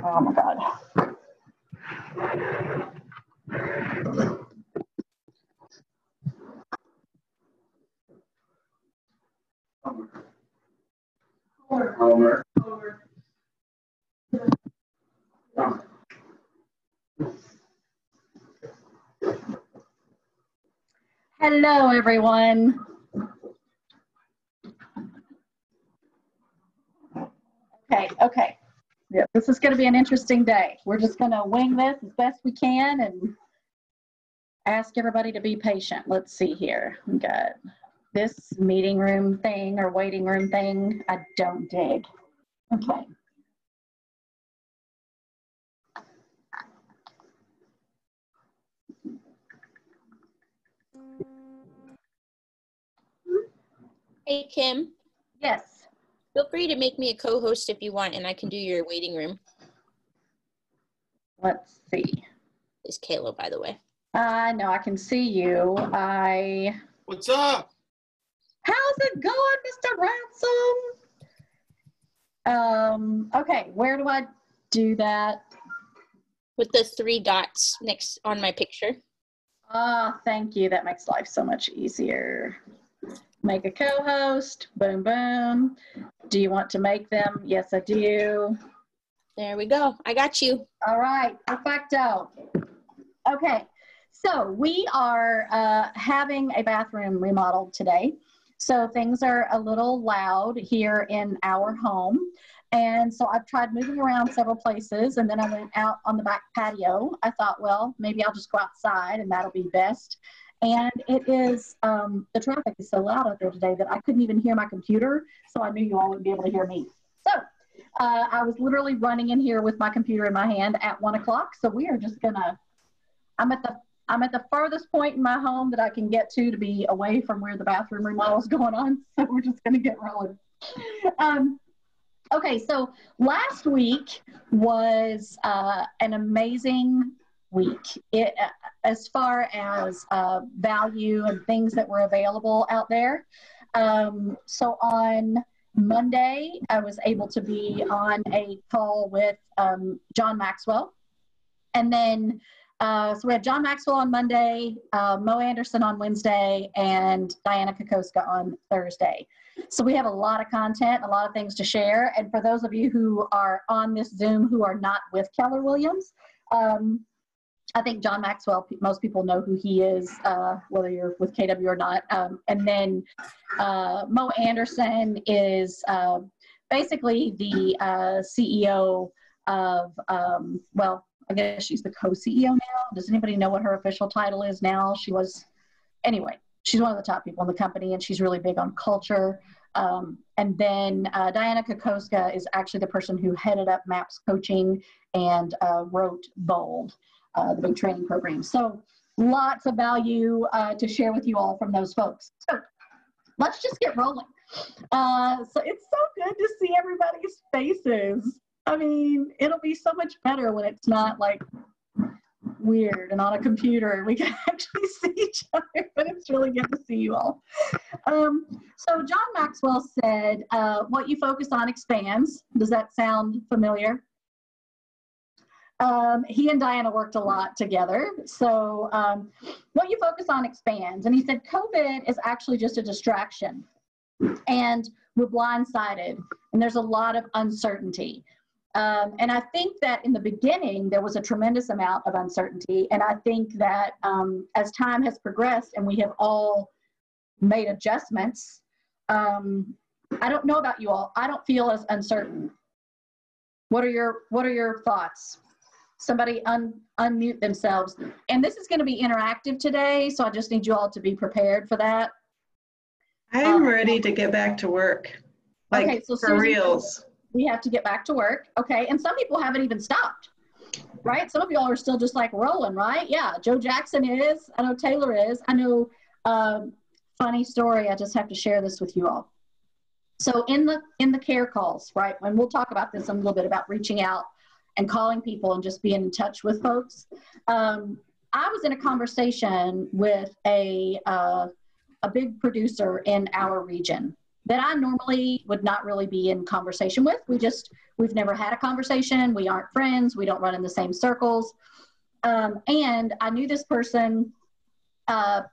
Oh my God. Homer. Hello, everyone. Okay. Yeah, this is going to be an interesting day. We're just going to wing this as best we can and ask everybody to be patient. Let's see here. We got this meeting room thing or waiting room thing. I don't dig. Okay. Hey, Kim. Yes. Feel free to make me a co-host if you want, and I can do your waiting room. Let's see. It's Kayla, by the way. No, I can see you. What's up? How's it going, Mr. Ransom? Okay, where do I do that? With the 3 dots next on my picture. Thank you. That makes life so much easier. Make a co-host. Boom, boom. Do you want to make them? Yes, I do. There we go. I got you. All right. Perfecto. Okay. So we are having a bathroom remodeled today. So things are a little loud here in our home. And so I've tried moving around several places, and then I went out on the back patio. I thought, well, maybe I'll just go outside and that'll be best. And it is, the traffic is so loud out there today that I couldn't even hear my computer. So I knew you all wouldn't be able to hear me. So I was literally running in here with my computer in my hand at 1 o'clock. So we are just gonna, I'm at the farthest point in my home that I can get to be away from where the bathroom remodel is going on. So we're just gonna get rolling. Okay, so last week was an amazing week as far as value and things that were available out there. So on Monday, I was able to be on a call with John Maxwell. And then, so we had John Maxwell on Monday, Mo Anderson on Wednesday, and Diana Kokoska on Thursday. So we have a lot of content, a lot of things to share. And for those of you who are on this Zoom who are not with Keller Williams, I think John Maxwell, most people know who he is, whether you're with KW or not. And then Mo Anderson is basically the CEO of, well, I guess she's the co-CEO now. Does anybody know what her official title is now? She was, anyway, she's one of the top people in the company, and she's really big on culture. And then Diana Kokoska is actually the person who headed up MAPS coaching and wrote BOLD, the big training program. So lots of value to share with you all from those folks. So let's just get rolling. So it's so good to see everybody's faces. I mean, it'll be so much better when it's not like weird and on a computer and we can actually see each other, but it's really good to see you all. So John Maxwell said, what you focus on expands. Does that sound familiar? He and Diana worked a lot together. So what you focus on expands. And he said, COVID is actually just a distraction. And we're blindsided. And there's a lot of uncertainty. And I think that in the beginning, there was a tremendous amount of uncertainty. And I think that as time has progressed and we have all made adjustments, I don't know about you all. I don't feel as uncertain. What are your thoughts? Somebody unmute themselves. And this is going to be interactive today, so I just need you all to be prepared for that. I'm ready to get back to work. Like, okay, so for reals. We have to get back to work. Okay, and some people haven't even stopped, right? Some of y'all are still just like rolling, right? Yeah, Joe Jackson is. I know Taylor is. I know, funny story, I just have to share this with you all. So in the care calls, right, and we'll talk about this in a little bit about reaching out and calling people and just being in touch with folks. I was in a conversation with a big producer in our region that I normally would not really be in conversation with. We've never had a conversation. We aren't friends. We don't run in the same circles. And I knew this person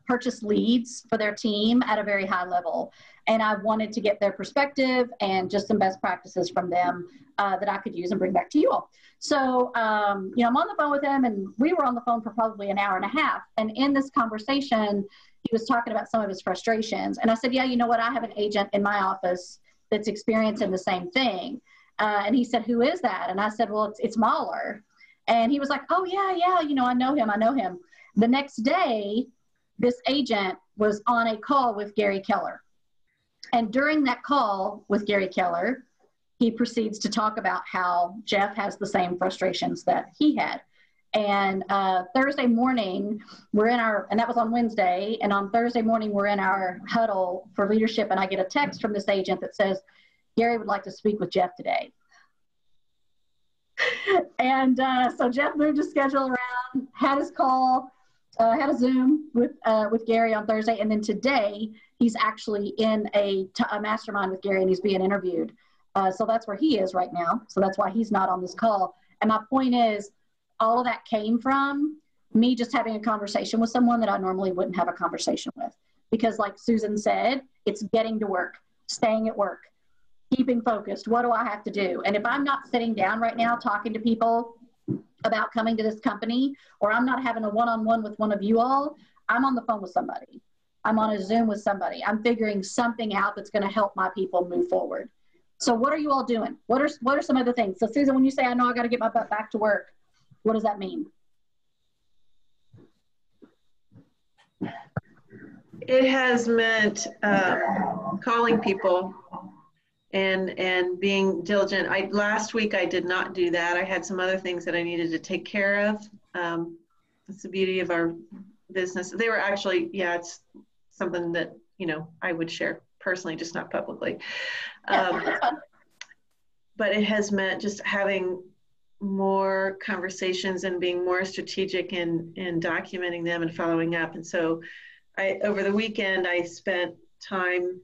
purchased leads for their team at a very high level. And I wanted to get their perspective and just some best practices from them that I could use and bring back to you all. So, I'm on the phone with him, and we were on the phone for probably an hour and a half. And in this conversation, he was talking about some of his frustrations. And I said, yeah, you know what? I have an agent in my office that's experiencing the same thing. And he said, who is that? And I said, well, it's Mahler. And he was like, oh, yeah, I know him. The next day, this agent was on a call with Gary Keller. And during that call with Gary Keller, he proceeds to talk about how Jeff has the same frustrations that he had. And Thursday morning, and that was on Wednesday, and on Thursday morning, we're in our huddle for leadership, and I get a text from this agent that says, Gary would like to speak with Jeff today. And so Jeff moved his schedule around, had his call, had a Zoom with Gary on Thursday, and then today he's actually in a mastermind with Gary, and he's being interviewed. So that's where he is right now. So that's why he's not on this call. And my point is, all of that came from me just having a conversation with someone that I normally wouldn't have a conversation with. Because like Susan said, it's getting to work, staying at work, keeping focused. What do I have to do? And if I'm not sitting down right now talking to people about coming to this company, or I'm not having a one-on-one with one of you all, I'm on the phone with somebody. I'm on a Zoom with somebody. I'm figuring something out that's going to help my people move forward. So what are you all doing? What are some other things? So Susan, when you say, I know I got to get my butt back to work, what does that mean? It has meant calling people and being diligent. Last week I did not do that. I had some other things that I needed to take care of. That's the beauty of our business. They were actually, it's something that, I would share personally, just not publicly. But it has meant just having more conversations and being more strategic in documenting them and following up. And so over the weekend, I spent time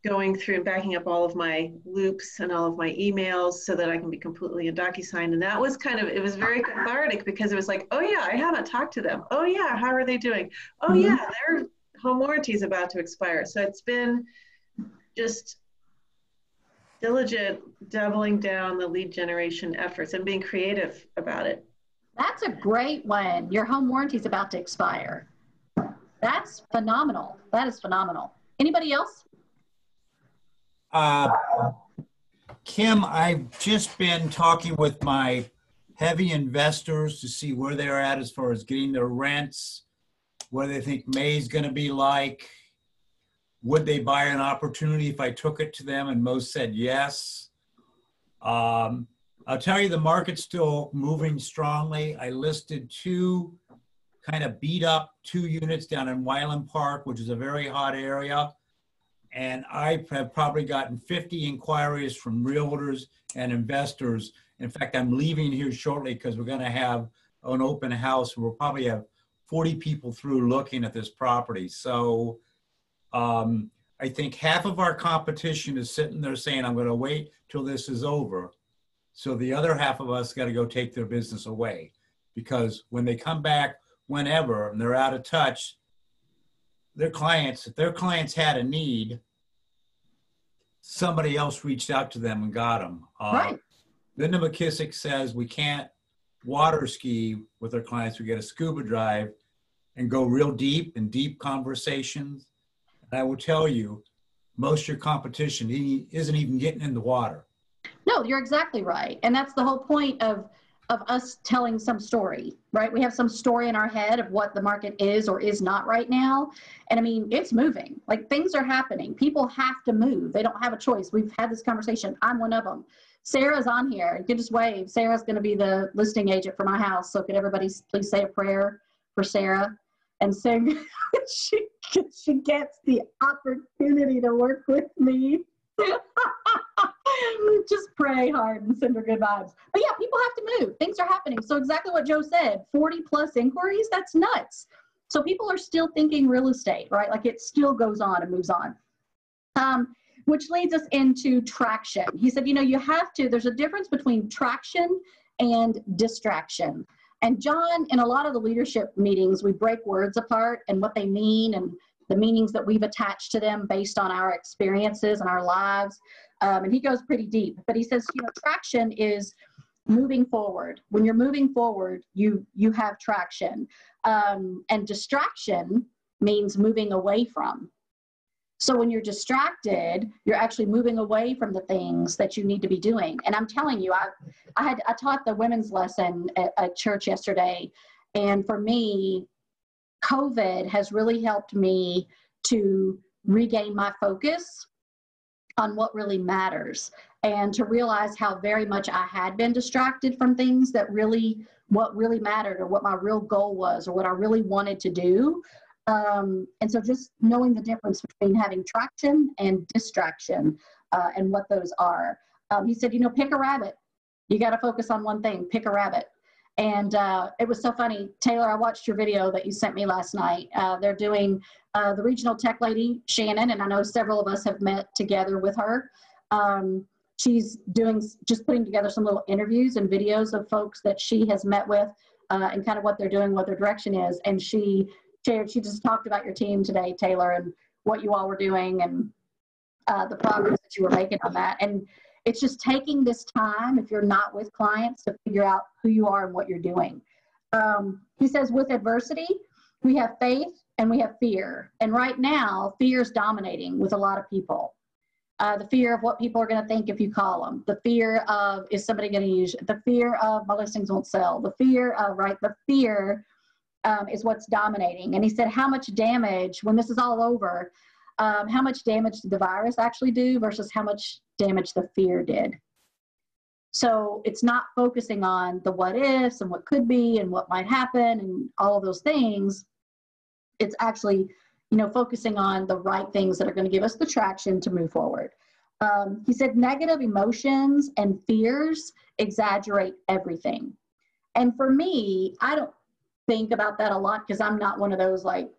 going through and backing up all of my loops and all of my emails so that I can be completely in DocuSign. And that was it was very cathartic, because it was like, oh yeah, I haven't talked to them. Oh yeah, how are they doing? Oh yeah, their home warranty is about to expire. So it's been just diligent doubling down the lead generation efforts and being creative about it. That's a great one. Your home warranty is about to expire. That's phenomenal. That is phenomenal. Anybody else? Kim, I've just been talking with my heavy investors to see where they're at as far as getting their rents, what they think May's going to be like. Would they buy an opportunity if I took it to them? And most said yes. I'll tell you, the market's still moving strongly. I listed two kind of beat up 2 units down in Wyland Park, which is a very hot area. And I have probably gotten 50 inquiries from realtors and investors. In fact, I'm leaving here shortly because we're going to have an open house. We'll probably have 40 people through looking at this property. So I think half of our competition is sitting there saying, I'm going to wait till this is over. So the other half of us got to go take their business away, because when they come back whenever and they're out of touch, if their clients had a need, somebody else reached out to them and got them. Right. Linda McKissick says we can't water ski with our clients. We get a scuba dive and go real deep in deep conversations. And I will tell you, most of your competition isn't even getting in the water. No, you're exactly right. And that's the whole point of us telling some story, right? We have some story in our head of what the market is or is not right now. And I mean, it's moving. Like, things are happening. People have to move. They don't have a choice. We've had this conversation. I'm one of them. Sarah's on here. You can just wave. Sarah's going to be the listing agent for my house. So could everybody please say a prayer for Sarah and sing? she gets the opportunity to work with me. Just pray hard and send her good vibes. But yeah, people have to move. Things are happening. So exactly what Joe said, 40 plus inquiries, that's nuts. So people are still thinking real estate, right? Like, it still goes on and moves on. which leads us into traction. He said, you have to, there's a difference between traction and distraction. And John, in a lot of the leadership meetings, we break words apart and what they mean and the meanings that we've attached to them based on our experiences and our lives. And he goes pretty deep, but he says, traction is moving forward. When you're moving forward, you have traction. And distraction means moving away from. So when you're distracted, you're actually moving away from the things that you need to be doing. And I'm telling you, I taught the women's lesson at church yesterday. And for me, COVID has really helped me to regain my focus on what really matters and to realize how very much I had been distracted from things that what really mattered or what my real goal was or what I really wanted to do. And so just knowing the difference between having traction and distraction and what those are. He said, pick a rabbit. You got to focus on one thing, pick a rabbit. And it was so funny. Taylor, I watched your video that you sent me last night. They're doing the regional tech lady, Shannon, and I know several of us have met together with her. She's just putting together some little interviews and videos of folks that she has met with and kind of what they're doing, what their direction is. And she just talked about your team today, Taylor, and what you all were doing and the progress that you were making on that. And it's just taking this time, if you're not with clients, to figure out who you are and what you're doing. He says, with adversity, we have faith and we have fear. And right now, fear is dominating with a lot of people. The fear of what people are going to think if you call them. The fear of, is somebody going to use it? The fear of, my listings won't sell. The fear of, the fear is what's dominating. And he said, how much damage, when this is all over, how much damage did the virus actually do versus how much damage the fear did? So it's not focusing on the what ifs and what could be and what might happen and all of those things. It's actually, focusing on the right things that are going to give us the traction to move forward. He said negative emotions and fears exaggerate everything. And for me, I don't think about that a lot because I'm not one of those I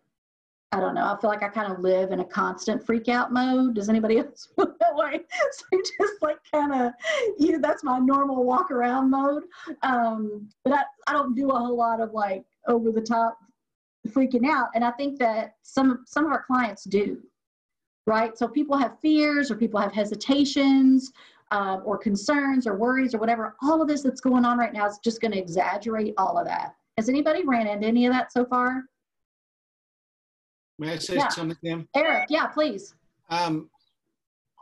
don't know. I feel like I kind of live in a constant freak out mode. Does anybody else feel that way? So just that's my normal walk around mode. But I don't do a whole lot of over the top freaking out. And I think that some of our clients do, right? So people have fears or people have hesitations or concerns or worries or whatever. All of this that's going on right now is just going to exaggerate all of that. Has anybody ran into any of that so far? May I say something, Kim? Eric, yeah, please.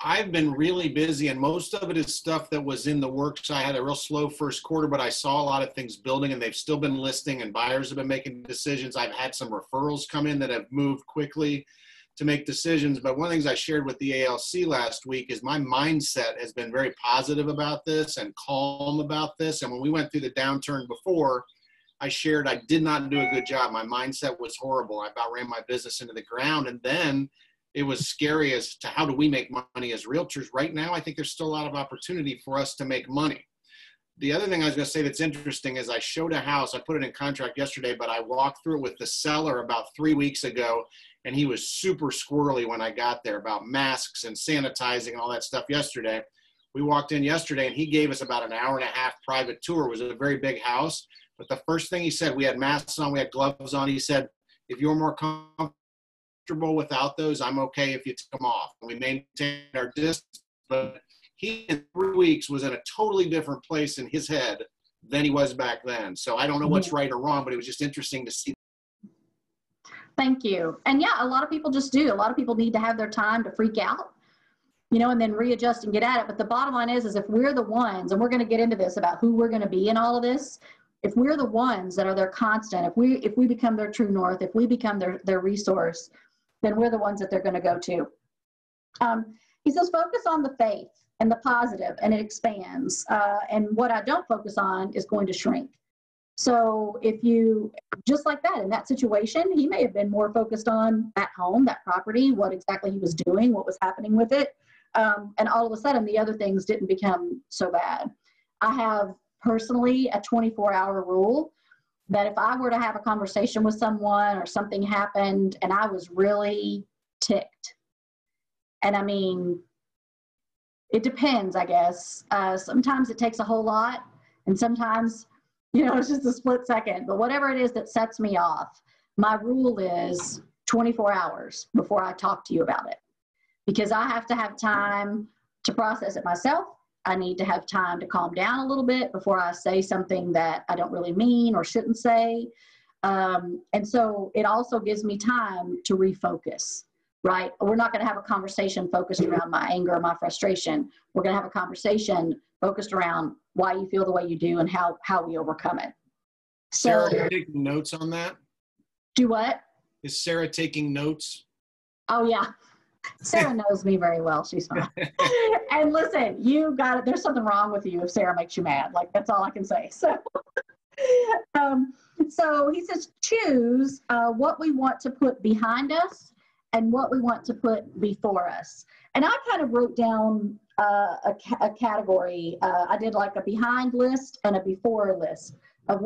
I've been really busy, and most of it is stuff that was in the works. I had a real slow first quarter, but I saw a lot of things building, and they've still been listing, and buyers have been making decisions. I've had some referrals come in that have moved quickly to make decisions. But one of the things I shared with the ALC last week is my mindset has been very positive about this and calm about this. And when we went through the downturn before, I shared I did not do a good job. My mindset was horrible. I about ran my business into the ground. And then it was scary as to how do we make money as realtors. Right now, I think there's still a lot of opportunity for us to make money. The other thing I was going to say that's interesting is I showed a house. I put it in contract yesterday, but I walked through it with the seller about 3 weeks ago, and he was super squirrely when I got there about masks and sanitizing and all that stuff yesterday. We walked in yesterday, and he gave us about an hour and a half private tour. It was a very big house. But the first thing he said, we had masks on, we had gloves on. He said, if you're more comfortable without those, I'm okay if you take them off. And we maintained our distance. But he, in 3 weeks, was in a totally different place in his head than he was back then. So I don't know what's right or wrong, but it was just interesting to see. Thank you. And yeah, a lot of people just do. A lot of people need to have their time to freak out, and then readjust and get at it. But the bottom line is if we're the ones, and we're going to get into this about who we're going to be in all of this, if we're the ones that are their constant, if we become their true north, if we become their resource, then we're the ones that they're going to go to. He says, focus on the faith and the positive, and it expands. And what I don't focus on is going to shrink. So if you, just like that, in that situation, he may have been more focused on that home, that property, what exactly he was doing, what was happening with it. And all of a sudden, the other things didn't become so bad. I have personally a 24-hour rule that if I were to have a conversation with someone or something happened and I was really ticked, and I mean it depends, I guess. Sometimes it takes a whole lot, and sometimes, it's just a split second. But whatever it is that sets me off, my rule is 24 hours before I talk to you about it, because I have to have time to process it myself. I need to have time to calm down a little bit before I say something that I don't really mean or shouldn't say. And so it also gives me time to refocus, right? We're not going to have a conversation focused around my anger or my frustration. We're going to have a conversation focused around why you feel the way you do and how we overcome it. Sarah, So, taking notes on that? Do what? Is Sarah taking notes? Oh, yeah. Sarah knows me very well. She's fine. And listen, you got it. There's something wrong with you if Sarah makes you mad. Like, that's all I can say. So, so he says, choose what we want to put behind us and what we want to put before us. And I kind of wrote down a category. I did like a behind list and a before list of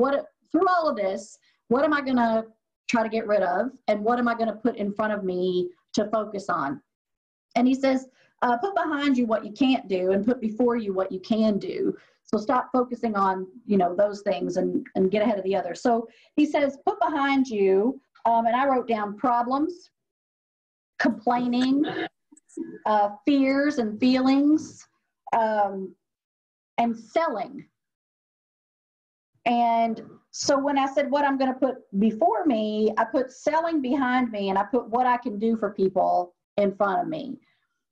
through all of this, what am I going to try to get rid of? And what am I going to put in front of me to focus on? And he says, put behind you what you can't do and put before you what you can do. So stop focusing on, those things and get ahead of the others. So he says, put behind you, and I wrote down problems, complaining, fears and feelings, and selling. And so when I said what I'm going to put before me, I put selling behind me, and I put what I can do for people in front of me.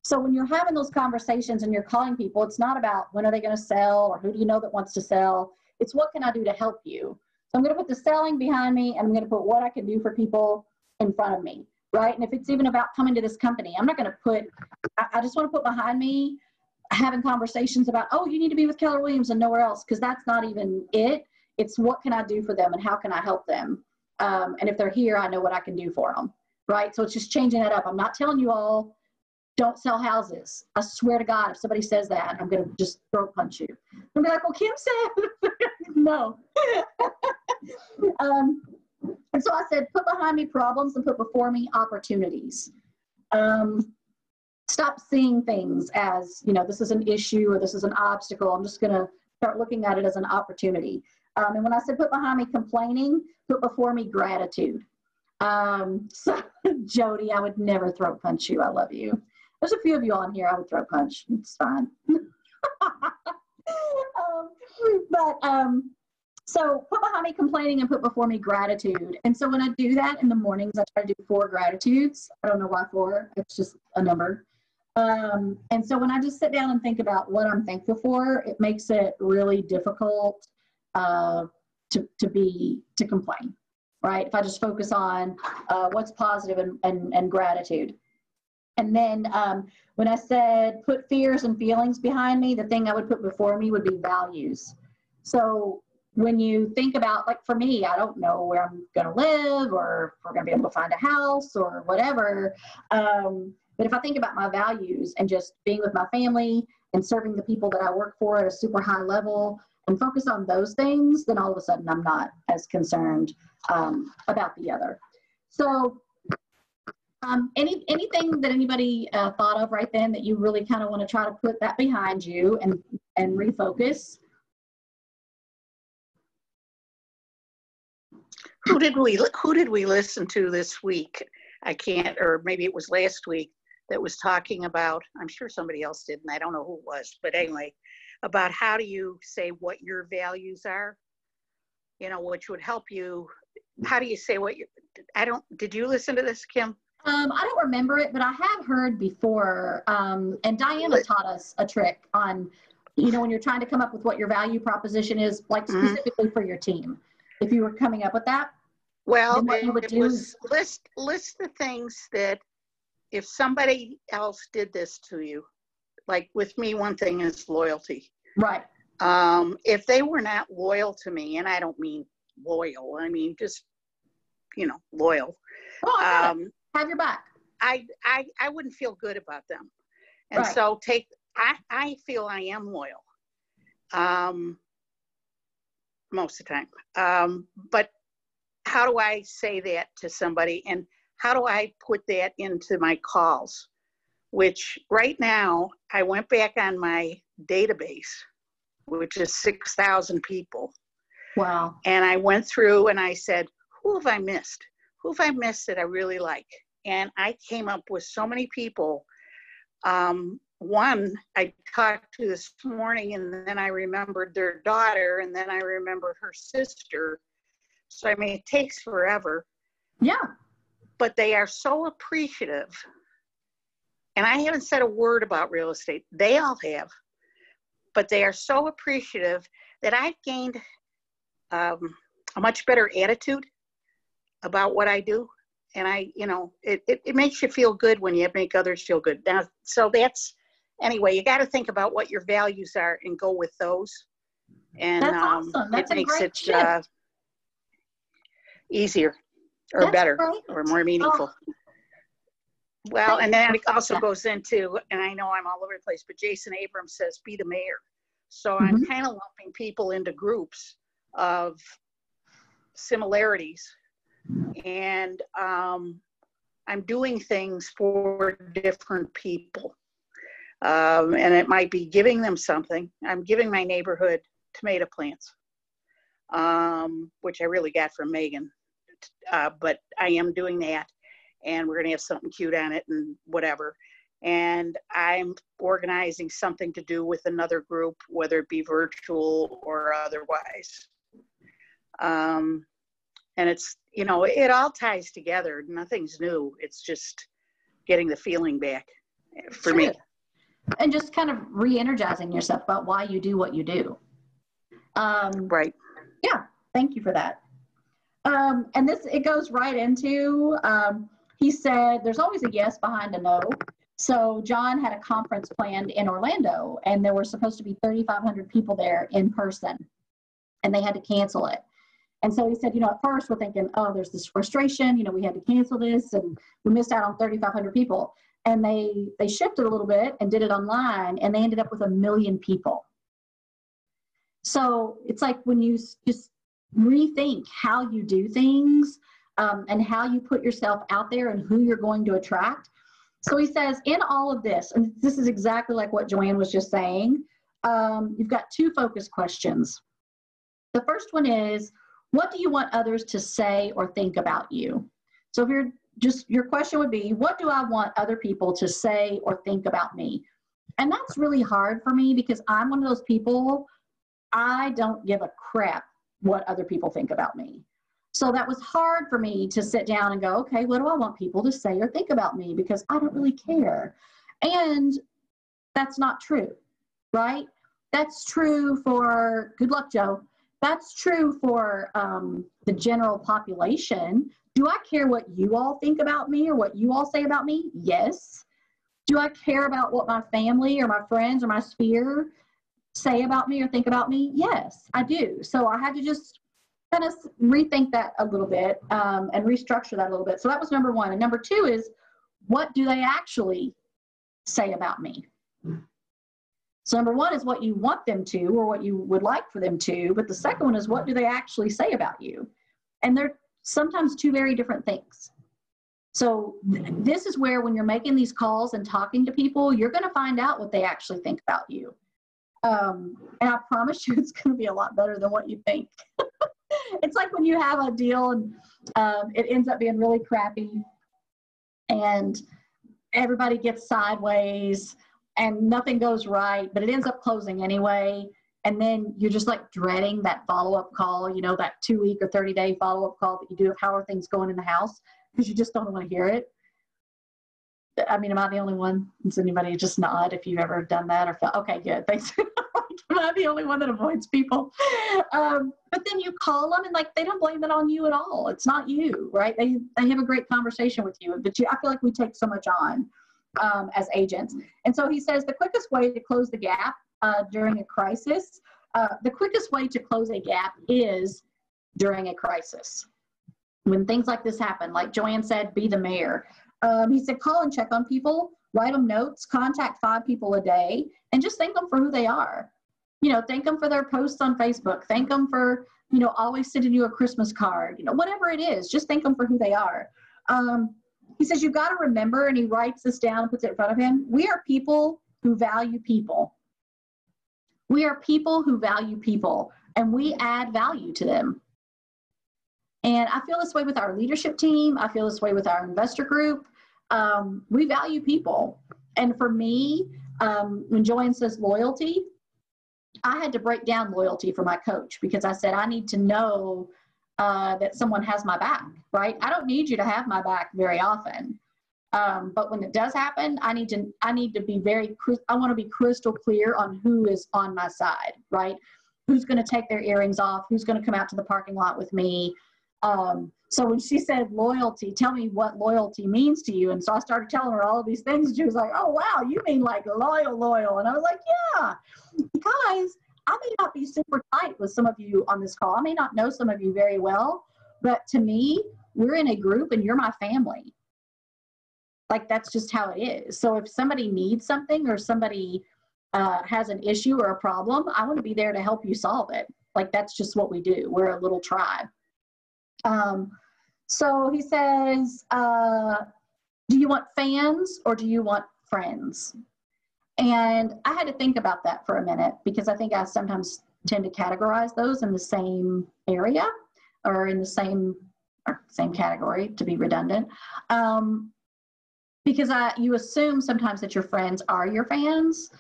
So when you're having those conversations and you're calling people, it's not about when are they going to sell or who do you know that wants to sell. It's what can I do to help you? So I'm going to put the selling behind me, and I'm going to put what I can do for people in front of me, right? And if it's even about coming to this company, I'm not going to I just want to put behind me having conversations about, oh, you need to be with Keller Williams and nowhere else, because that's not even it. It's what can I do for them and how can I help them? And if they're here, I know what I can do for them, right? So it's just changing that up. I'm not telling you all, don't sell houses. I swear to God, if somebody says that, I'm going to just throat punch you. I'm going to be like, well, Kim said, no. And so I said, put behind me problems and put before me opportunities. Stop seeing things as, this is an issue or this is an obstacle. I'm just going to start looking at it as an opportunity. And when I said put behind me complaining, put before me gratitude. So Jody, I would never throat punch you. I love you. There's a few of you on here I would throat punch. It's fine. So put behind me complaining and put before me gratitude. And so when I do that in the mornings, I try to do 4 gratitudes. I don't know why 4. It's just a number. And so when I just sit down and think about what I'm thankful for, it makes it really difficult to complain, right? If I just focus on what's positive and gratitude. And then when I said put fears and feelings behind me, the thing I would put before me would be values. So when you think about, like for me, I don't know where I'm going to live or if we're going to be able to find a house or whatever. But if I think about my values and just being with my family and serving the people that I work for at a super high level and focus on those things, then all of a sudden I'm not as concerned about the other. So anything that anybody thought of right then that you really kind of want to try to put that behind you and refocus? Who did we listen to this week? I can't, or maybe it was last week, that was talking about, I'm sure somebody else did, and I don't know who it was, but anyway, about how do you say what your values are, which would help you. How do you say what did you listen to this, Kim? I don't remember it, but I have heard before, and Diana taught us a trick on, when you're trying to come up with what your value proposition is, like specifically for your team. If you were coming up with that, well, what you would do was list the things that if somebody else did this to you, like with me, one thing is loyalty. Right. If they were not loyal to me, and I don't mean loyal, I mean just, loyal. Oh, have your back. I wouldn't feel good about them. And right. So I feel I am loyal. Most of the time. But how do I say that to somebody, and how do I put that into my calls which right now I went back on my database, which is 6,000 people. Wow. And I went through and I said, who have I missed? Who have I missed that I really like? And I came up with so many people. One I talked to this morning, and then I remembered their daughter, and then I remembered her sister. So, I mean, it takes forever. Yeah. But they are so appreciative. And I haven't said a word about real estate. They all have. But they are so appreciative that I've gained a much better attitude about what I do. And it makes you feel good when you make others feel good. Now, so anyway, you got to think about what your values are and go with those. And that's awesome. That's it makes it easier or that's better great. Or more meaningful. Oh. Well, and then it also goes into, and I know I'm all over the place, but Jason Abrams says, be the mayor. So I'm kind of lumping people into groups of similarities. And I'm doing things for different people. And it might be giving them something. I'm giving my neighborhood tomato plants, which I really got from Megan. But I am doing that. And we're going to have something cute on it and whatever. And I'm organizing something to do with another group, whether it be virtual or otherwise. And it's, it all ties together. Nothing's new. It's just getting the feeling back for me. And just kind of re-energizing yourself about why you do what you do. Right. Yeah. Thank you for that. And it goes right into, he said, there's always a yes behind a no. So John had a conference planned in Orlando, and there were supposed to be 3,500 people there in person, and they had to cancel it. And so he said, at first we're thinking, oh, there's this frustration, we had to cancel this, and we missed out on 3,500 people. And they shifted a little bit and did it online, and they ended up with 1 million people. So it's like when you just rethink how you do things, and how you put yourself out there and who you're going to attract. So he says, in all of this, and this is exactly like what Joanne was just saying, you've got 2 focus questions. The first one is, what do you want others to say or think about you? So if your question would be, what do I want other people to say or think about me? And that's really hard for me because I'm one of those people, I don't give a crap what other people think about me. So that was hard for me to sit down and go, okay, what do I want people to say or think about me? Because I don't really care. And that's not true, right? That's true for, good luck, Joe. That's true for the general population. Do I care what you all think about me or what you all say about me? Yes. Do I care about what my family or my friends or my sphere say about me or think about me? Yes, I do. So I had to just kind of rethink that a little bit and restructure that a little bit. So that was number 1. And number 2 is, what do they actually say about me? So number 1 is what you want them to or what you would like for them to. But the second one is, what do they actually say about you? And they're sometimes 2 very different things. So this is where when you're making these calls and talking to people, you're going to find out what they actually think about you. And I promise you it's going to be a lot better than what you think. It's like when you have a deal and it ends up being really crappy and everybody gets sideways and nothing goes right, but it ends up closing anyway. And then you're just like dreading that follow-up call, that 2-week or 30-day follow-up call that you do of how are things going in the house, because you just don't want to hear it. I mean, am I the only one? Does anybody just nod if you've ever done that or felt, okay, good, thanks. Am I the only one that avoids people? But then you call them and they don't blame it on you at all. It's not you, right? They have a great conversation with you, but I feel like we take so much on as agents. And so he says the quickest way to close the gap during a crisis, the quickest way to close a gap is during a crisis. When things like this happen, like Joanne said, be the mayor. He said, call and check on people, write them notes, contact 5 people a day, and just thank them for who they are. Thank them for their posts on Facebook. Thank them for, always sending you a Christmas card. Whatever it is, just thank them for who they are. he says, you've got to remember, and he writes this down and puts it in front of him, we are people who value people. We are people who value people, and we add value to them. And I feel this way with our leadership team. I feel this way with our investor group. We value people. And for me, when Joanne says loyalty, I had to break down loyalty for my coach, because I said, I need to know that someone has my back, right? I don't need you to have my back very often. But when it does happen, I need to be I want to be crystal clear on who is on my side, right? Who's going to take their earrings off? Who's going to come out to the parking lot with me? So when she said loyalty, tell me what loyalty means to you. And so I started telling her all of these things. And she was like, oh, wow, you mean like loyal. And I was like, yeah, because I may not be super tight with some of you on this call. I may not know some of you very well, but to me, we're in a group and you're my family. Like, that's just how it is. So if somebody needs something or somebody has an issue or a problem, I want to be there to help you solve it. Like, that's just what we do. We're a little tribe. So he says, do you want fans or do you want friends? And I had to think about that for a minute, because I think I sometimes tend to categorize those in the same area or in the same category, to be redundant. Because you assume sometimes that your friends are your fans.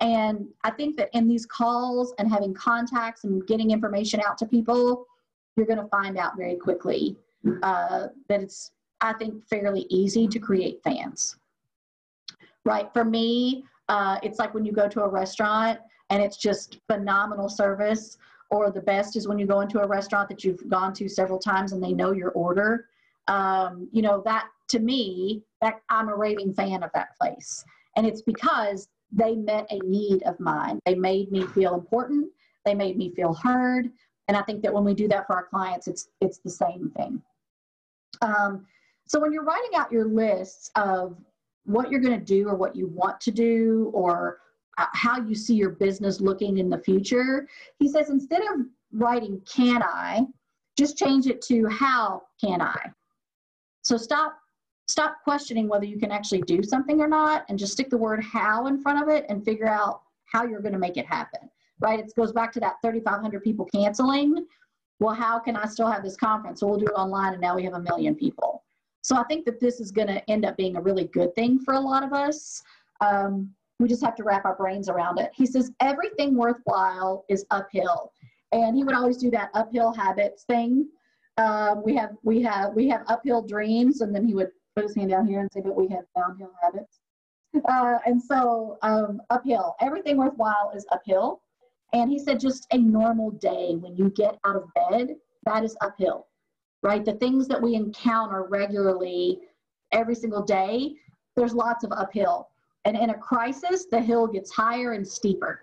And I think that in these calls and having contacts and getting information out to people, you're going to find out very quickly that it's, I think, fairly easy to create fans. Right? For me, it's like when you go to a restaurant and it's just phenomenal service, or the best is when you go into a restaurant that you've gone to several times and they know your order. You know, that to me, that I'm a raving fan of that place. And it's because they met a need of mine. They made me feel important. They made me feel heard. And I think that when we do that for our clients, it's the same thing. So when you're writing out your lists of what you're going to do or what you want to do, or how you see your business looking in the future, he says, instead of writing can I, just change it to how can I. So stop questioning whether you can actually do something or not, and just stick the word how in front of it and figure out how you're going to make it happen, right? It goes back to that 3,500 people canceling. Well, how can I still have this conference? So we'll do it online, and now we have 1 million people. So I think that this is going to end up being a really good thing for a lot of us. We just have to wrap our brains around it. He says, everything worthwhile is uphill. And he would always do that uphill habits thing. We have uphill dreams, and then he would put his hand down here and say, but we have downhill habits. And so uphill, everything worthwhile is uphill. And he said, just a normal day when you get out of bed, that is uphill, right? The things that we encounter regularly every single day, there's lots of uphill. And in a crisis, the hill gets higher and steeper.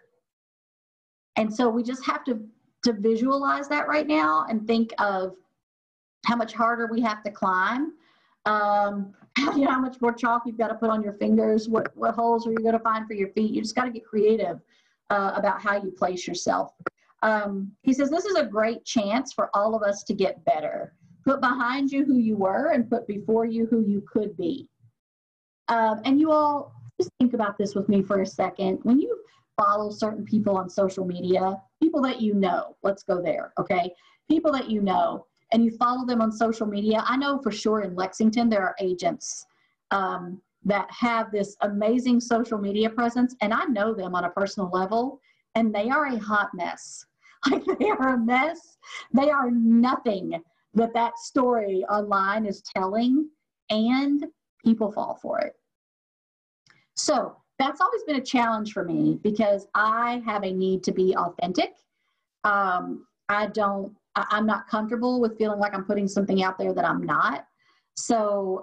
And so we just have to visualize that right now and think of how much harder we have to climb. You know, how much more chalk you've got to put on your fingers, what holes are you going to find for your feet. You just got to get creative about how you place yourself. He says, this is a great chance for all of us to get better. Put behind you who you were and put before you who you could be. And you all, just think about this with me for a second. When you follow certain people on social media, people that you know, let's go there, okay? People that you know, and you follow them on social media. I know for sure in Lexington, there are agents that have this amazing social media presence, and I know them on a personal level, and they are a hot mess. Like, they are a mess. They are nothing that story online is telling, and people fall for it. So that's always been a challenge for me, because I have a need to be authentic. I'm not comfortable with feeling like I'm putting something out there that I'm not. So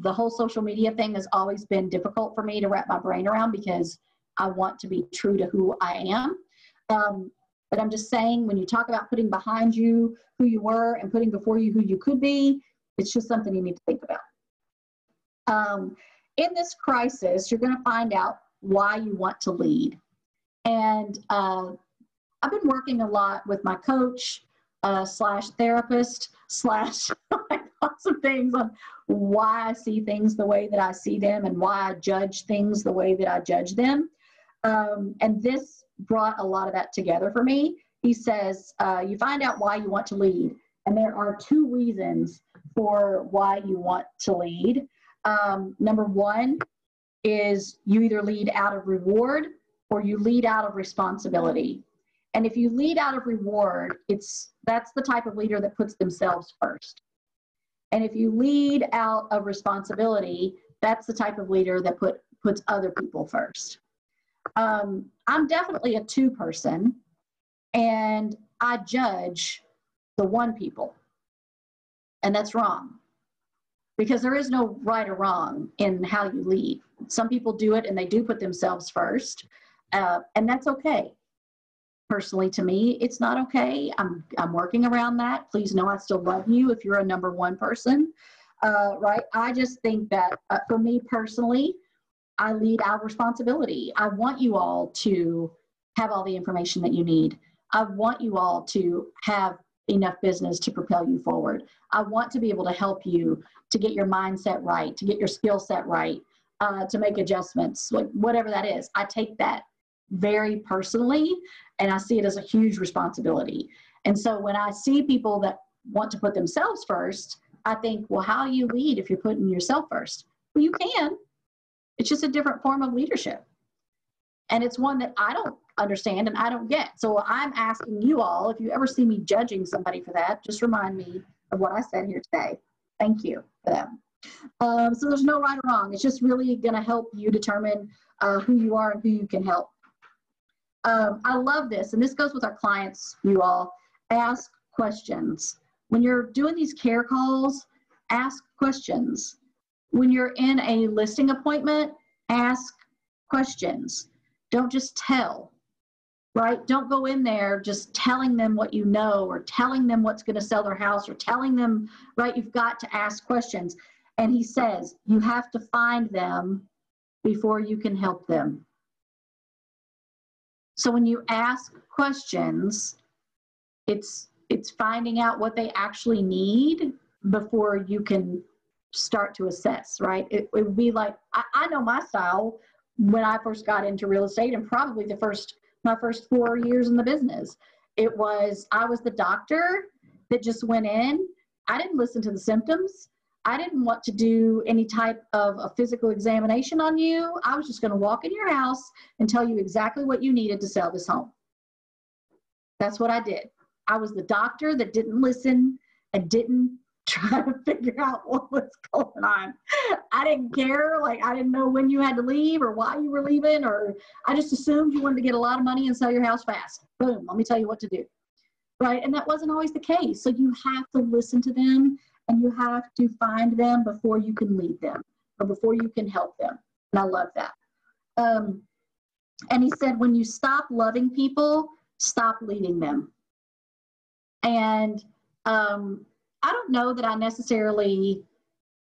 the whole social media thing has always been difficult for me to wrap my brain around, because I want to be true to who I am. But I'm just saying, when you talk about putting behind you who you were and putting before you who you could be, it's just something you need to think about. In this crisis, you're going to find out why you want to lead. And I've been working a lot with my coach, slash therapist slash like lots of things on why I see things the way that I see them and why I judge things the way that I judge them. And this brought a lot of that together for me. He says, you find out why you want to lead. And there are 2 reasons for why you want to lead. Number 1 is you either lead out of reward or you lead out of responsibility. And if you lead out of reward, that's the type of leader that puts themselves first. And if you lead out of responsibility, that's the type of leader that puts other people first. I'm definitely a 2 person, and I judge the 1 people. And that's wrong, because there is no right or wrong in how you lead. Some people do it and they do put themselves first, and that's okay. Personally, to me, it's not okay. I'm working around that. Please know I still love you if you're a number 1 person, right? I just think that for me personally, I lead out of responsibility. I want you all to have all the information that you need. I want you all to have enough business to propel you forward. I want to be able to help you to get your mindset right, to get your skill set right, to make adjustments, like whatever that is. I take that very personally, and I see it as a huge responsibility. And so when I see people that want to put themselves first, I think, well, how do you lead if you're putting yourself first? Well, you can. It's just a different form of leadership. And it's one that I don't understand and I don't get. So I'm asking you all, if you ever see me judging somebody for that, just remind me of what I said here today. Thank you for that. So there's no right or wrong. It's just really going to help you determine who you are and who you can help. I love this, and this goes with our clients, you all. Ask questions. When you're doing these care calls, ask questions. When you're in a listing appointment, ask questions. Don't just tell, right? Don't go in there just telling them what you know or telling them what's going to sell their house or telling them, right? You've got to ask questions. And he says, you have to find them before you can help them. So when you ask questions, it's finding out what they actually need before you can start to assess, right? It would be like, I know my style when I first got into real estate, and probably my first 4 years in the business. I was the doctor that just went in. I didn't listen to the symptoms. I didn't want to do any type of a physical examination on you. I was just going to walk in your house and tell you exactly what you needed to sell this home. That's what I did. I was the doctor that didn't listen and didn't try to figure out what was going on. I didn't care. Like, I didn't know when you had to leave or why you were leaving, or I just assumed you wanted to get a lot of money and sell your house fast. Boom, let me tell you what to do. Right? And that wasn't always the case. So you have to listen to them, and you have to find them before you can lead them or before you can help them. And I love that. And he said, when you stop loving people, stop leading them. And I don't know that I necessarily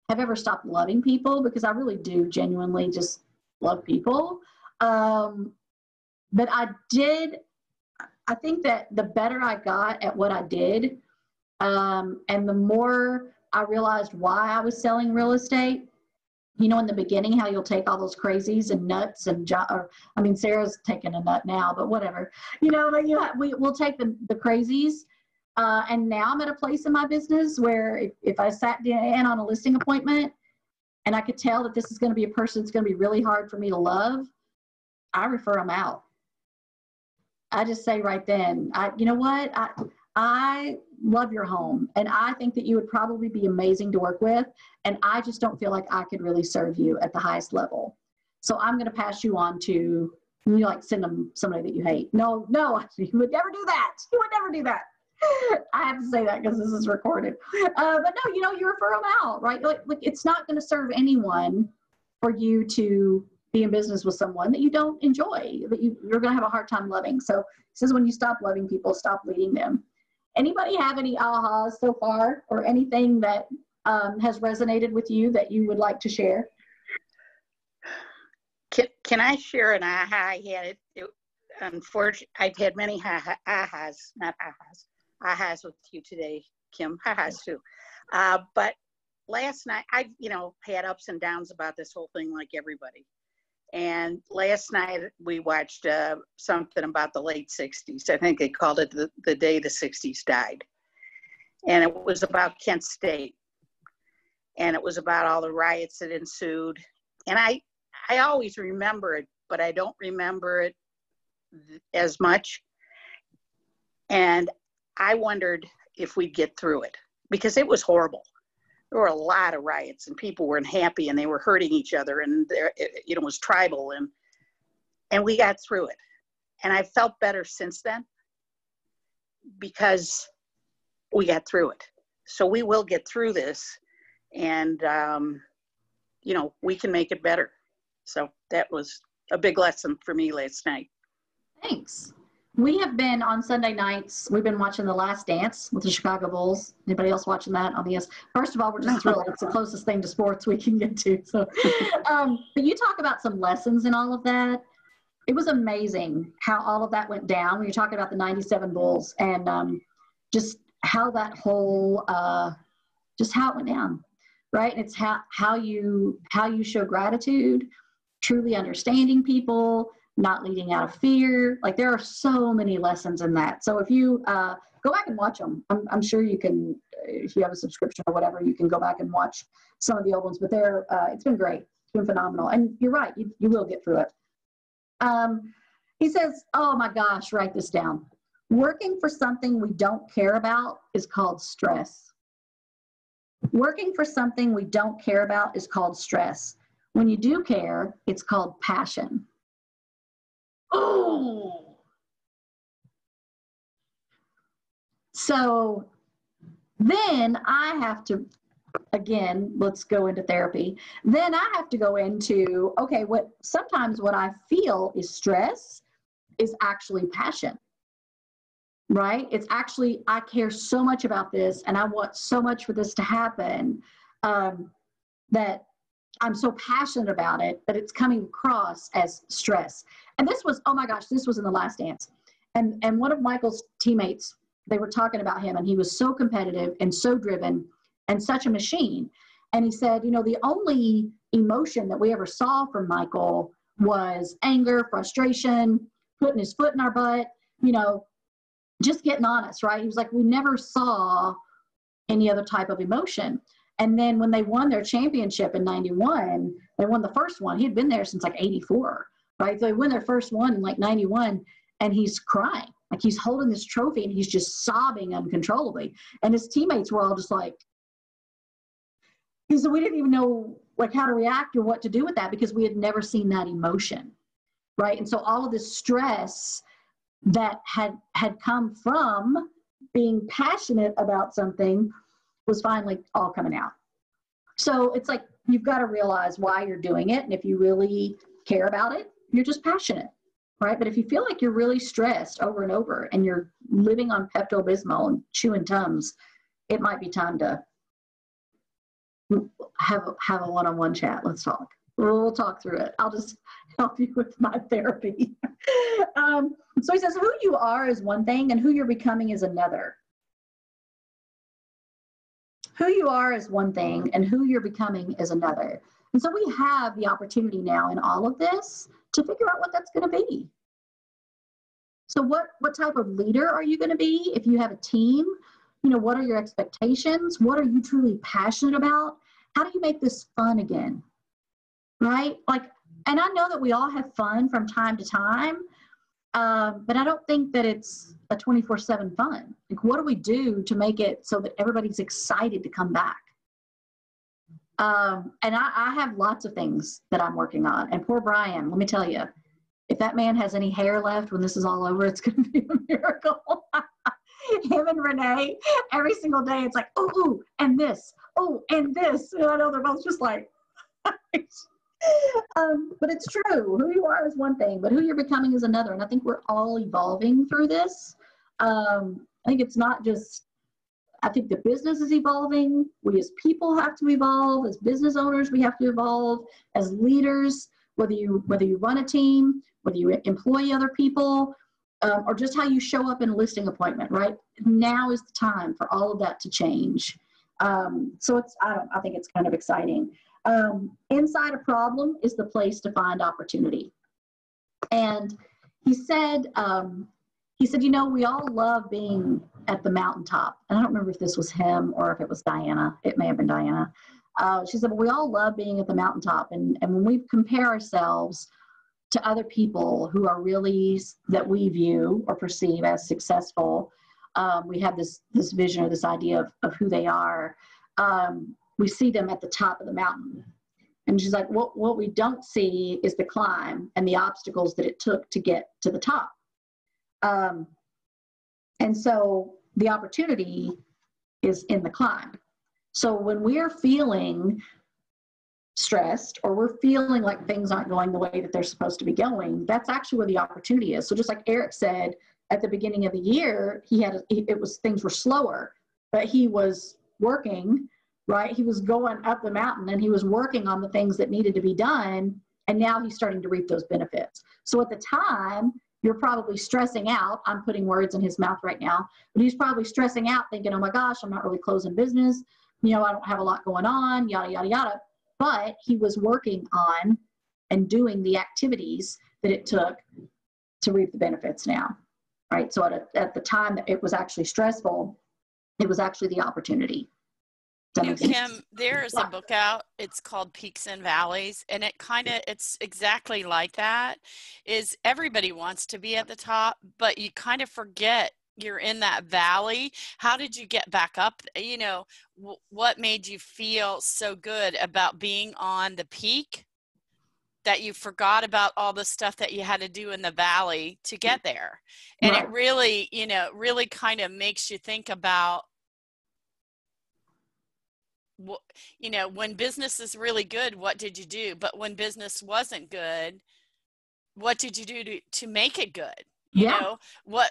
have ever stopped loving people, because I really do genuinely just love people. But I think that the better I got at what I did, and the more I realized why I was selling real estate. You know, in the beginning, how you'll take all those crazies and nuts and, Sarah's taking a nut now, but whatever. You know, we'll take the crazies. And now I'm at a place in my business where if I sat in on a listing appointment and I could tell that this is going to be a person that's going to be really hard for me to love, I refer them out. I just say right then, you know what? I love your home, and I think that you would probably be amazing to work with, and I just don't feel like I could really serve you at the highest level. So I'm going to pass you on to, send them somebody that you hate. No, you would never do that. You would never do that. I have to say that because this is recorded. But no, you refer them out, right? Like it's not going to serve anyone for you to be in business with someone that you don't enjoy, that you're going to have a hard time loving. So it says when you stop loving people, stop leading them. Anybody have any ahas so far, or anything that has resonated with you that you would like to share? Can I share an aha I had? Unfortunately, I've had many ahas, not ahas, ahas with you today, Kim. Ahas too. But last night, I, had ups and downs about this whole thing like everybody. And last night we watched something about the late 60s. I think they called it the day the 60s died. And it was about Kent State. And it was about all the riots that ensued. And I always remember it, but I don't remember it as much. And I wondered if we'd get through it because it was horrible. There were a lot of riots and people weren't happy and they were hurting each other and it was tribal and we got through it. And I felt better since then because we got through it. So we will get through this and, we can make it better. So that was a big lesson for me last night. Thanks. We have been on Sunday nights. We've been watching The Last Dance with the Chicago Bulls. Anybody else watching that on the First of all, we're just thrilled. It's the closest thing to sports we can get to. So, but you talk about some lessons in all of that. It was amazing how all of that went down when you're talking about the 97 Bulls and just how that whole, just how it went down, right? And it's how you show gratitude, truly understanding people, not leading out of fear. Like there are so many lessons in that. So if you go back and watch them, I'm sure you can, if you have a subscription or whatever, you can go back and watch some of the old ones, but it's been great. It's been phenomenal. And you're right, you will get through it. He says, oh my gosh, write this down. Working for something we don't care about is called stress. Working for something we don't care about is called stress. When you do care, it's called passion. Oh, so then I have to, again, let's go into therapy. Then I have to go into, okay, sometimes what I feel is stress is actually passion, right? It's actually, I care so much about this and I want so much for this to happen that I'm so passionate about it that it's coming across as stress. And this was, oh my gosh, this was in The Last Dance. And one of Michael's teammates, they were talking about him and he was so competitive and so driven and such a machine. And he said, the only emotion that we ever saw from Michael was anger, frustration, putting his foot in our butt, just getting on us, right? He was like, we never saw any other type of emotion. And then when they won their championship in 91, they won the first one. He had been there since like 84, right? So they win their first one in like 91 and he's crying. Like he's holding this trophy and he's just sobbing uncontrollably. And his teammates were all just like, he said, we didn't even know like how to react or what to do with that because we had never seen that emotion, right? And so all of this stress that had come from being passionate about something was finally all coming out. So it's like, you've got to realize why you're doing it. And if you really care about it, you're just passionate, right? But if you feel like you're really stressed over and over and you're living on Pepto-Bismol and chewing Tums, it might be time to have a one-on-one chat. Let's talk. We'll talk through it. I'll just help you with my therapy. So he says, who you are is one thing and who you're becoming is another. Who you are is one thing and who you're becoming is another. And so we have the opportunity now in all of this to figure out what that's going to be. So what type of leader are you going to be? If you have a team, what are your expectations? What are you truly passionate about? How do you make this fun again? Right? And I know that we all have fun from time to time, but I don't think that it's a 24/7 fun. Like, what do we do to make it so that everybody's excited to come back? And I have lots of things that I'm working on. And poor Brian, let me tell you, if that man has any hair left when this is all over, it's going to be a miracle. Him and Renee, every single day, it's like, oh, and this, oh, and this. And I know they're both just like, but it's true. Who you are is one thing, but who you're becoming is another. And I think we're all evolving through this. I think it's not just, I think the business is evolving. We as people have to evolve. As business owners, we have to evolve. As leaders, whether you run a team, whether you employ other people, or just how you show up in a listing appointment, right? Now is the time for all of that to change. So I think it's kind of exciting. Inside a problem is the place to find opportunity. And he said, we all love being at the mountaintop. And I don't remember if this was him or if it was Diana. It may have been Diana. She said, we all love being at the mountaintop. And when we compare ourselves to other people who are really, that we view or perceive as successful, we have this vision or this idea of who they are. We see them at the top of the mountain. And she's like, what we don't see is the climb and the obstacles that it took to get to the top. And so the opportunity is in the climb. So when we're feeling stressed or we're feeling like things aren't going the way that they're supposed to be going, that's actually where the opportunity is. So just like Eric said, at the beginning of the year, things were slower, but he was working, right? He was going up the mountain and he was working on the things that needed to be done. And now he's starting to reap those benefits. So at the time, you're probably stressing out. I'm putting words in his mouth right now, but he's probably stressing out thinking, oh my gosh, I'm not really closing business. I don't have a lot going on, yada, yada, yada. But he was working on and doing the activities that it took to reap the benefits now, right? So at the time that it was actually stressful, it was actually the opportunity. Kim, there is a book out. It's called Peaks and Valleys, and it's exactly like that. Is everybody wants to be at the top, but you kind of forget you're in that valley. How did you get back up? What made you feel so good about being on the peak that you forgot about all the stuff that you had to do in the valley to get there? And right. It really, really kind of makes you think about, when business is really good, what did you do? But when business wasn't good, what did you do to make it good? Were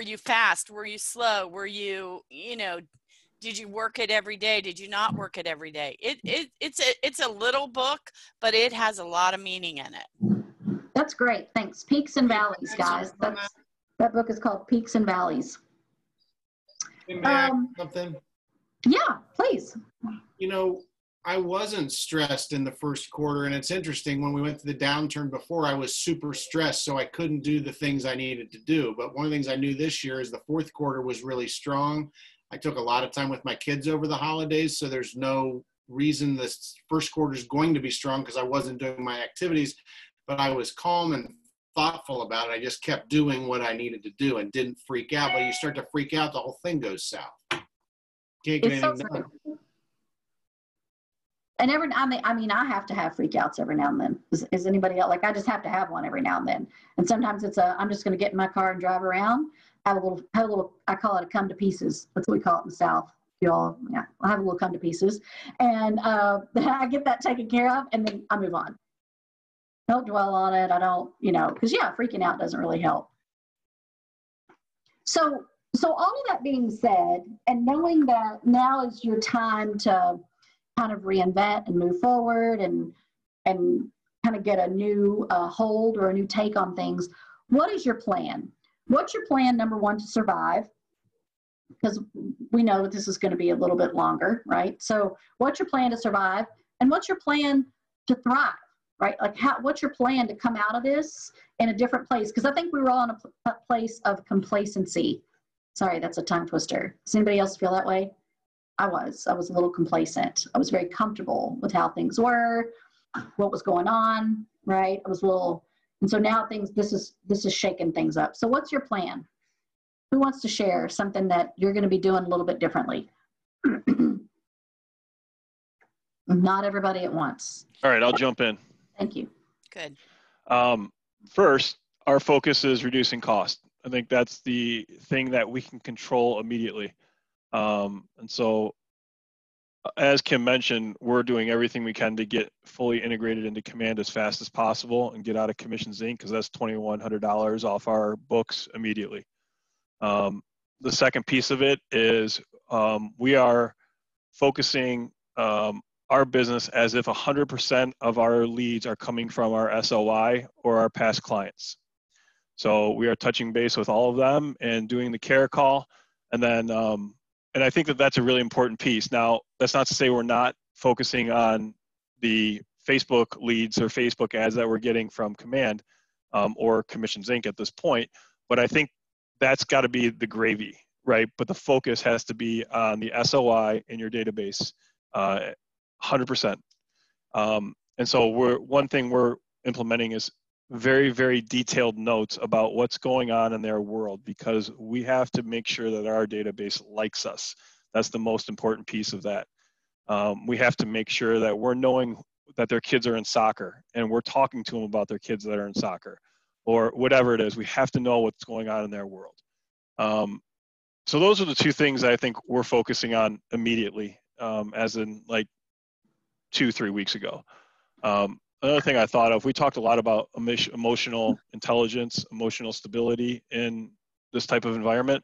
you fast? Were you slow? Were you, did you work it every day? Did you not work it every day? It's a little book, but it has a lot of meaning in it. That's great. Thanks. Peaks and Valleys, guys. That book is called Peaks and Valleys. Something? Yeah, please. I wasn't stressed in the first quarter, and it's interesting, when we went through the downturn before, I was super stressed, so I couldn't do the things I needed to do. But one of the things I knew this year is the fourth quarter was really strong. I took a lot of time with my kids over the holidays, so there's no reason this first quarter is going to be strong because I wasn't doing my activities, but I was calm and thoughtful about it. I just kept doing what I needed to do and didn't freak out. But you start to freak out, the whole thing goes south. Can't get anything done. And I have to have freakouts every now and then. Is anybody else? Like, I just have to have one every now and then. And sometimes I'm just going to get in my car and drive around, have a little, I call it a come to pieces. That's what we call it in the South. I'll have a little come to pieces. And I get that taken care of, and then I move on. Don't dwell on it. I don't, because freaking out doesn't really help. So all of that being said, and knowing that now is your time to kind of reinvent and move forward and kind of get a new hold or a new take on things, what is your plan? What's your plan, number one, to survive? Because we know that this is going to be a little bit longer, right? So what's your plan to survive? And what's your plan to thrive, right? Like, what's your plan to come out of this in a different place? Because I think we were all in a place of complacency. Sorry, that's a tongue twister. Does anybody else feel that way? I was a little complacent. I was very comfortable with how things were, what was going on, right? I was a little, and so now this is shaking things up. So what's your plan? Who wants to share something that you're going to be doing a little bit differently? Not everybody at once. All right, I'll jump in. Thank you. Good. First, our focus is reducing cost. I think that's the thing that we can control immediately. And so, as Kim mentioned, we're doing everything we can to get fully integrated into Command as fast as possible and get out of Commissions Inc., because that's $2,100 off our books immediately. The second piece of it is we are focusing our business as if 100% of our leads are coming from our SOI or our past clients. So we are touching base with all of them and doing the care call. And then, and I think that that's a really important piece. Now, that's not to say we're not focusing on the Facebook leads or Facebook ads that we're getting from Command or Commissions Inc. at this point, but I think that's got to be the gravy, right? But the focus has to be on the SOI in your database, 100%. And so one thing we're implementing is very, very detailed notes about what's going on in their world, because we have to make sure that our database likes us. That's the most important piece of that. We have to make sure that we're knowing that their kids are in soccer and we're talking to them about their kids that are in soccer or whatever it is. We have to know what's going on in their world. So those are the two things I think we're focusing on immediately, as in like 2-3 weeks ago. Another thing I thought of, we talked a lot about emotional intelligence, emotional stability in this type of environment.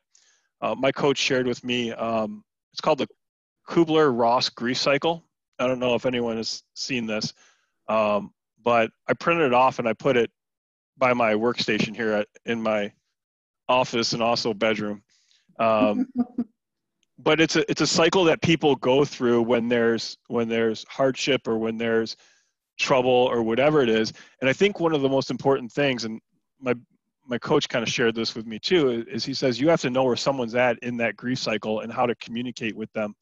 My coach shared with me, it's called the Kubler-Ross grief cycle. I don't know if anyone has seen this, but I printed it off and I put it by my workstation here in my office and also bedroom. But it's a cycle that people go through when there's hardship or when there's trouble or whatever it is. And I think one of the most important things, and my coach kind of shared this with me too, is he says you have to know where someone's at in that grief cycle and how to communicate with them.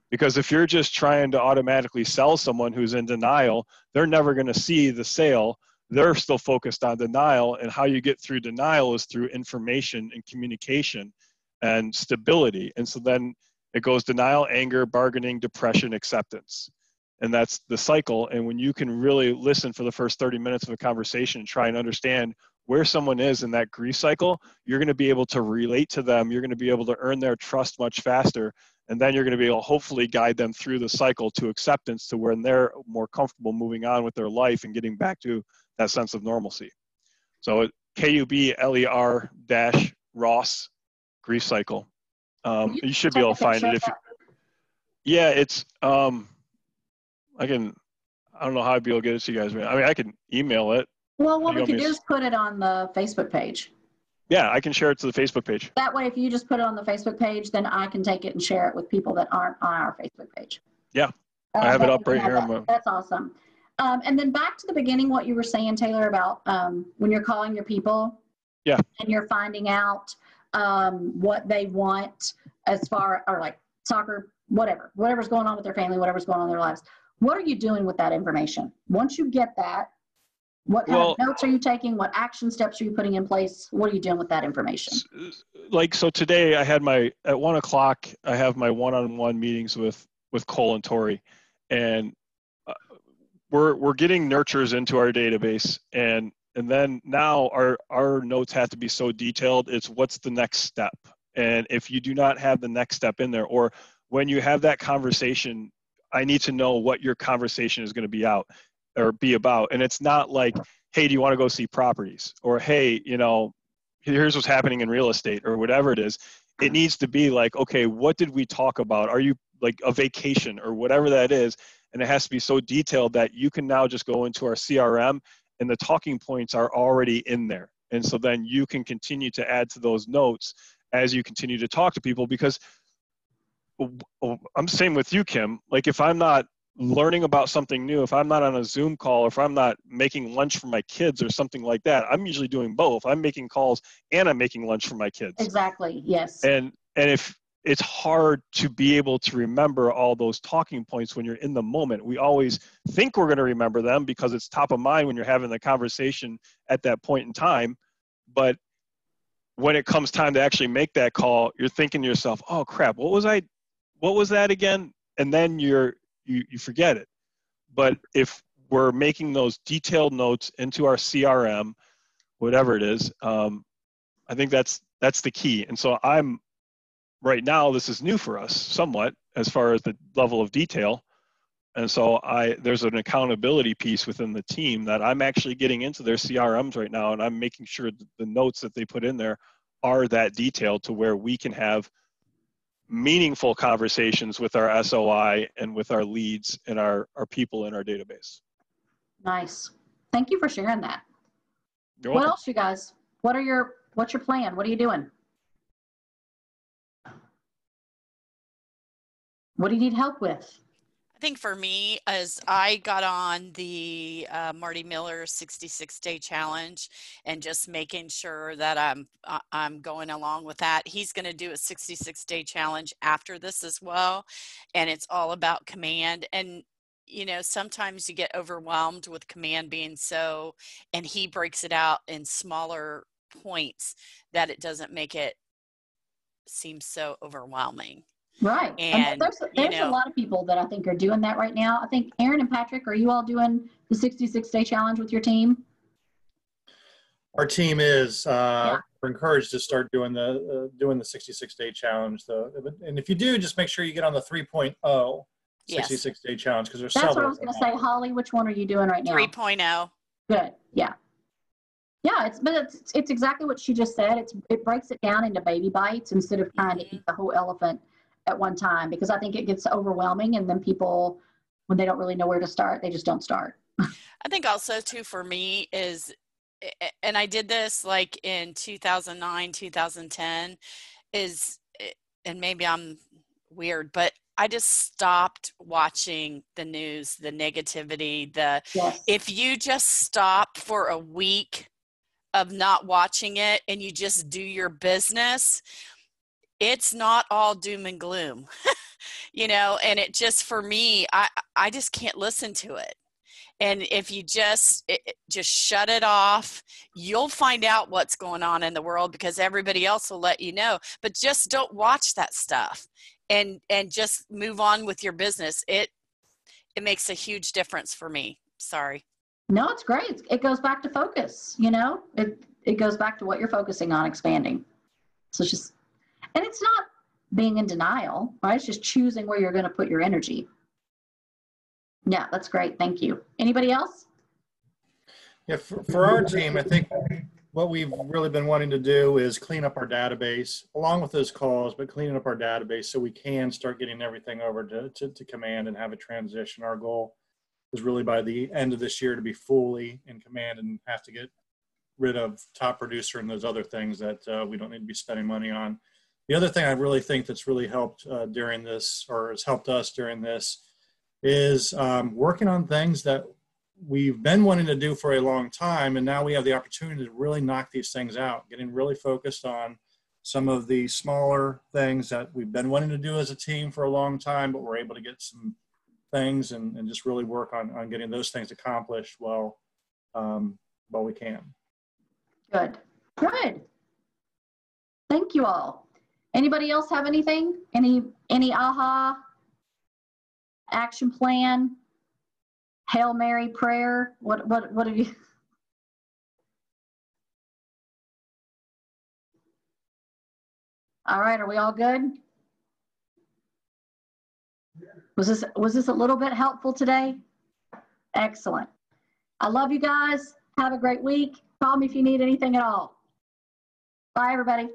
Because if you're just trying to automatically sell someone who's in denial, they're never going to see the sale. They're still focused on denial, and how you get through denial is through information and communication and stability. And so then it goes denial, anger, bargaining, depression, acceptance. And that's the cycle. And when you can really listen for the first 30 minutes of a conversation and try and understand where someone is in that grief cycle, you're going to be able to relate to them. You're going to be able to earn their trust much faster. And then you're going to be able to hopefully guide them through the cycle to acceptance, to when they're more comfortable moving on with their life and getting back to that sense of normalcy. So Kubler-Ross grief cycle. You should be able to find it. If yeah, it's I don't know how I'd be able to get it to you guys. I mean, I can email it. Well, what we could do is put it on the Facebook page. Yeah, I can share it to the Facebook page. That way, if you just put it on the Facebook page, then I can take it and share it with people that aren't on our Facebook page. Yeah, I have it up right here. That's awesome. And then back to the beginning, what you were saying, Taylor, about when you're calling your people. Yeah. And you're finding out what they want as far, or like soccer, whatever's going on with their family, whatever's going on in their lives. What are you doing with that information? Once you get that, what kind of notes are you taking? What action steps are you putting in place? What are you doing with that information? Like, so today I had at 1 o'clock, I have my one-on-one meetings with Cole and Tori, and we're getting nurtures into our database, and then now our notes have to be so detailed. It's what's the next step. And if you do not have the next step in there, or when you have that conversation, I need to know what your conversation is going to be about. And it's not like, hey, do you want to go see properties? Or, hey, here's what's happening in real estate, or whatever it is. It needs to be like, okay, what did we talk about? Are you like a vacation or whatever that is? And it has to be so detailed that you can now just go into our CRM and the talking points are already in there. And so then you can continue to add to those notes as you continue to talk to people, because I'm same with you, Kim. Like, if I'm not learning about something new, if I'm not on a Zoom call, or if I'm not making lunch for my kids or something like that, I'm usually doing both. I'm making calls and I'm making lunch for my kids. Exactly. Yes. And if it's hard to be able to remember all those talking points when you're in the moment, we always think we're going to remember them because it's top of mind when you're having the conversation at that point in time. But when it comes time to actually make that call, you're thinking to yourself, oh crap, what was that again? And then you forget it. But if we're making those detailed notes into our CRM, whatever it is, I think that's the key. And so right now, this is new for us somewhat as far as the level of detail. And so there's an accountability piece within the team that I'm actually getting into their CRMs right now, and I'm making sure that the notes that they put in there are that detailed to where we can have meaningful conversations with our SOI and with our leads and our people in our database. Nice. Thank you for sharing that. You're welcome. What else, you guys? what's your plan? What are you doing? What do you need help with? I think for me, as I got on the Marty Miller 66-day challenge and just making sure that I'm going along with that. He's going to do a 66-day challenge after this as well, and it's all about command. And you know, sometimes you get overwhelmed with command being so, and he breaks it out in smaller points that it doesn't make it seem so overwhelming. Right. And there's a lot of people that I think are doing that right now. I think Aaron and Patrick, are you all doing the 66-day challenge with your team? Our team is we're encouraged to start doing the 66-day challenge. And if you do, just make sure you get on the 3.0 66-day challenge, because there's That's several. what I was going to say. Holly, which one are you doing right now? 3.0. Good. Yeah. Yeah, it's exactly what she just said. It breaks it down into baby bites instead of trying to eat the whole elephant at one time, because I think it gets overwhelming, and then people, when they don't really know where to start, they just don't start. I think also too for me is, and I did this like in 2009, 2010, and maybe I'm weird, but I just stopped watching the news, the negativity, if you just stop for a week of not watching it and you just do your business, it's not all doom and gloom, you know, and it just, for me, I just can't listen to it. And if you just shut it off, you'll find out what's going on in the world, because everybody else will let you know. But just don't watch that stuff, and just move on with your business. It makes a huge difference for me. Sorry. No, it's great. It goes back to focus, you know, it goes back to what you're focusing on expanding. So it's just, and it's not being in denial, right? It's just choosing where you're going to put your energy. Yeah, that's great. Thank you. Anybody else? Yeah, for our team, I think what we've really been wanting to do is clean up our database along with those calls, but cleaning up our database so we can start getting everything over to command and have a transition. Our goal is really by the end of this year to be fully in command and have to get rid of top producer and those other things that we don't need to be spending money on. The other thing I really think that's really helped during this, or has helped us during this, is working on things that we've been wanting to do for a long time, and now we have the opportunity to really knock these things out, getting really focused on some of the smaller things that we've been wanting to do as a team for a long time, but we're able to get some things and just really work on getting those things accomplished while we can. Good. Thank you all. Anybody else have anything? Any aha, action plan, Hail Mary prayer? What have you? All right, are we all good? Was this a little bit helpful today? Excellent. I love you guys. Have a great week. Call me if you need anything at all. Bye, everybody.